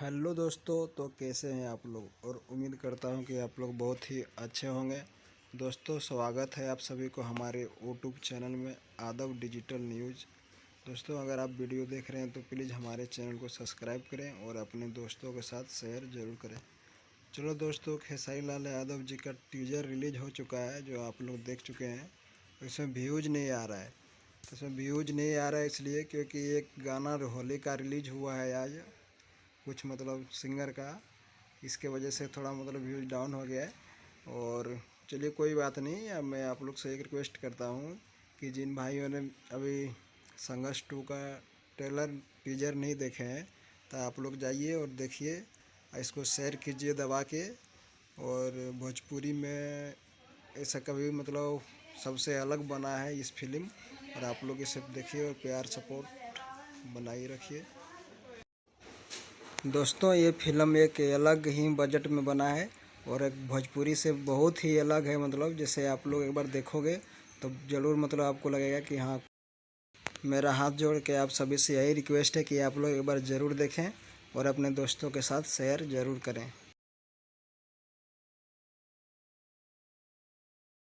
Hello दोस्तों, तो कैसे हैं आप लोग। और उम्मीद करता हूं कि आप लोग बहुत ही अच्छे होंगे। दोस्तों, स्वागत है आप सभी को हमारे यूट्यूब चैनल में आदव डिजिटल न्यूज़। दोस्तों, अगर आप वीडियो देख रहे हैं तो प्लीज़ हमारे चैनल को सब्सक्राइब करें और अपने दोस्तों के साथ शेयर ज़रूर करें। चलो दोस्तों, खेसारी लाल यादव जी का टीजर रिलीज हो चुका है, जो आप लोग देख चुके हैं। इसमें व्यूज़ नहीं आ रहा है। तो इसमें व्यूज़ नहीं आ रहा है इसलिए क्योंकि एक गाना होली का रिलीज हुआ है आज, कुछ मतलब सिंगर का। इसके वजह से थोड़ा मतलब व्यूज़ डाउन हो गया है। और चलिए कोई बात नहीं, अब मैं आप लोग से एक रिक्वेस्ट करता हूँ कि जिन भाइयों ने अभी संघर्ष 2 का ट्रेलर टीजर नहीं देखे हैं, तो आप लोग जाइए और देखिए, इसको शेयर कीजिए दबा के। और भोजपुरी में ऐसा कभी मतलब सबसे अलग बना है इस फिल्म, और आप लोग इसे देखिए और प्यार सपोर्ट बनाए रखिए। दोस्तों, ये फिल्म एक अलग ही बजट में बना है और एक भोजपुरी से बहुत ही अलग है। मतलब जैसे आप लोग एक बार देखोगे तो ज़रूर मतलब आपको लगेगा कि हाँ। मेरा हाथ जोड़ के आप सभी से यही रिक्वेस्ट है कि आप लोग एक बार ज़रूर देखें और अपने दोस्तों के साथ शेयर ज़रूर करें।